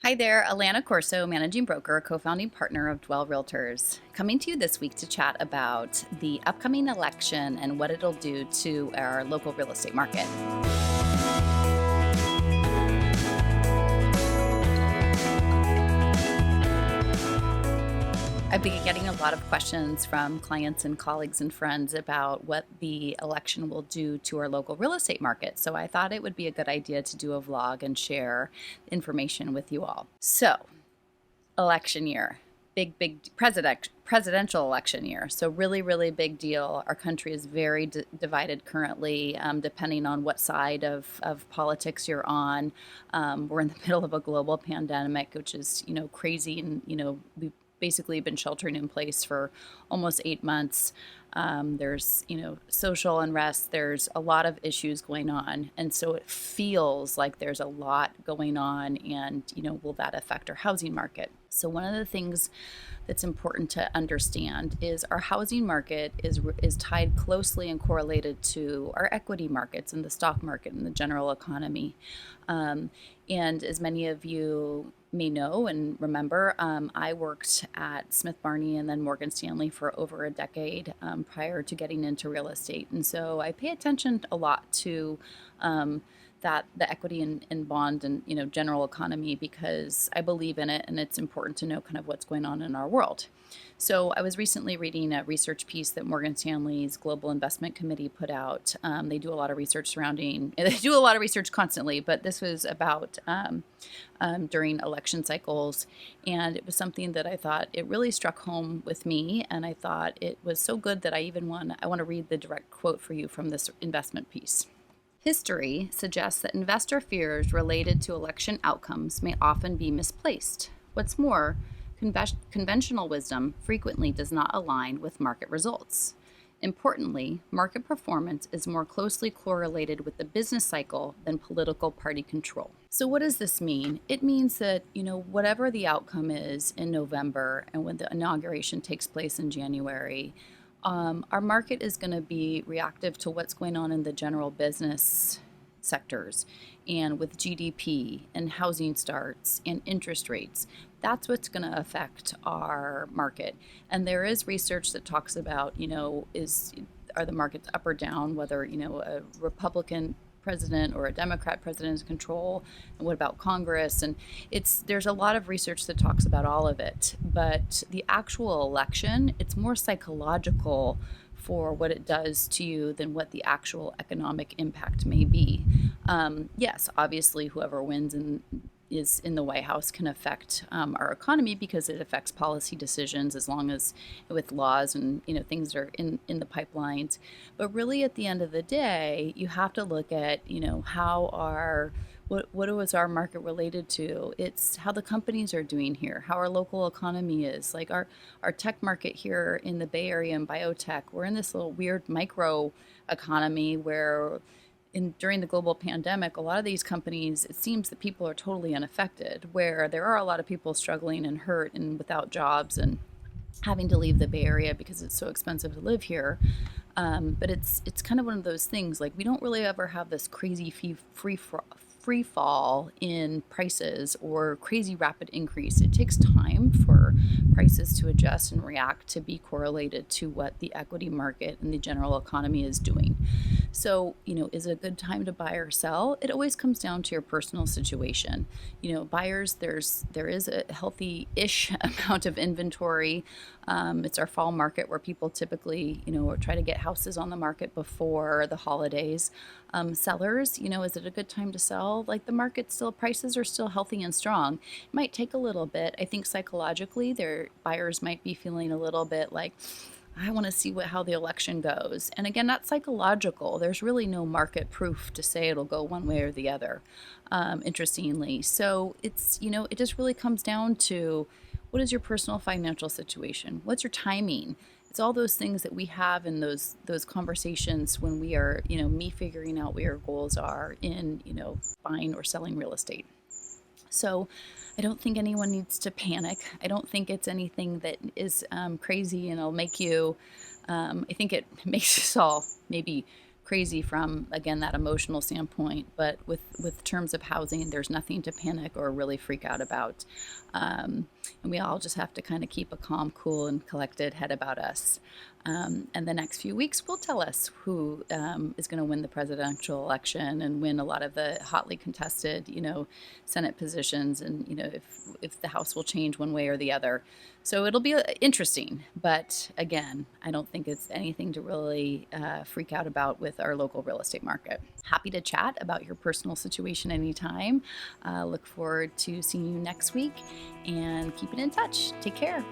Hi there, Alana Corso, managing broker, co-founding partner of Dwell Realtors, coming to you this week to chat about the upcoming election and what it'll do to our local real estate market. I've been getting a lot of questions from clients and colleagues and friends about what the election will do to our local real estate market. So I thought it would be a good idea to do a vlog and share information with you all. So, election year, big presidential election year. So really big deal. Our country is very divided currently, depending on what side of politics you're on. We're in the middle of a global pandemic, which is crazy, and we've basically been sheltering in place for almost 8 months. There's social unrest. There's a lot of issues going on, and so it feels like there's a lot going on. And will that affect our housing market? So one of the things that's important to understand is our housing market is tied closely and correlated to our equity markets and the stock market and the general economy. And as many of you may know and remember, I worked at Smith Barney and then Morgan Stanley for over a decade prior to getting into real estate. And so I pay attention a lot to the equity and bond and general economy, because I believe in it, and it's important to know kind of what's going on in our world. So I was recently reading a research piece that Morgan Stanley's Global Investment Committee put out. They do a lot of research constantly, but this was about during election cycles, and it was something that I thought it really struck home with me, and I thought it was so good that I want to read the direct quote for you from this investment piece. History suggests that investor fears related to election outcomes may often be misplaced. What's more, conventional wisdom frequently does not align with market results. Importantly, market performance is more closely correlated with the business cycle than political party control. So what does this mean? It means that, whatever the outcome is in November and when the inauguration takes place in January, our market is going to be reactive to what's going on in the general business sectors and with GDP and housing starts and interest rates. That's what's going to affect our market. And there is research that talks about, are the markets up or down, whether, a Republican president or a Democrat president is in control, and what about Congress? And there's a lot of research that talks about all of it. But the actual election, it's more psychological for what it does to you than what the actual economic impact may be. Yes, obviously, whoever wins is in the White House can affect our economy, because it affects policy decisions, as long as with laws and things are in the pipelines. But really, at the end of the day, you have to look at what was our market related to. It's how the companies are doing here, how our local economy is. Like our tech market here in the Bay Area and biotech, we're in this little weird micro economy where during the global pandemic, a lot of these companies, it seems that people are totally unaffected, where there are a lot of people struggling and hurt and without jobs and having to leave the Bay Area because it's so expensive to live here. But it's kind of one of those things, like we don't really ever have this crazy free fall in prices or crazy rapid increase. It takes time for prices to adjust and react to be correlated to what the equity market and the general economy is doing. So, is it a good time to buy or sell? It always comes down to your personal situation. Buyers, there is a healthy-ish amount of inventory. It's our fall market where people typically, try to get houses on the market before the holidays. Sellers, is it a good time to sell? Like, the market prices are still healthy and strong. It might take a little bit. I think psychologically, their buyers might be feeling a little bit like, I want to see how the election goes. And again, that's psychological. There's really no market proof to say it'll go one way or the other, interestingly. So it just really comes down to, what is your personal financial situation? What's your timing? It's all those things that we have in those conversations when we are, me figuring out what your goals are in, buying or selling real estate. So I don't think anyone needs to panic. I don't think it's anything that is crazy and it'll make you, I think it makes us all maybe crazy from, again, that emotional standpoint. But with terms of housing, there's nothing to panic or really freak out about. And we all just have to kind of keep a calm, cool, and collected head about us. And the next few weeks will tell us who is going to win the presidential election and win a lot of the hotly contested, Senate positions, and if the House will change one way or the other. So it'll be interesting. But again, I don't think it's anything to really freak out about with our local real estate market. Happy to chat about your personal situation anytime. Look forward to seeing you next week, and keep it in touch. Take care.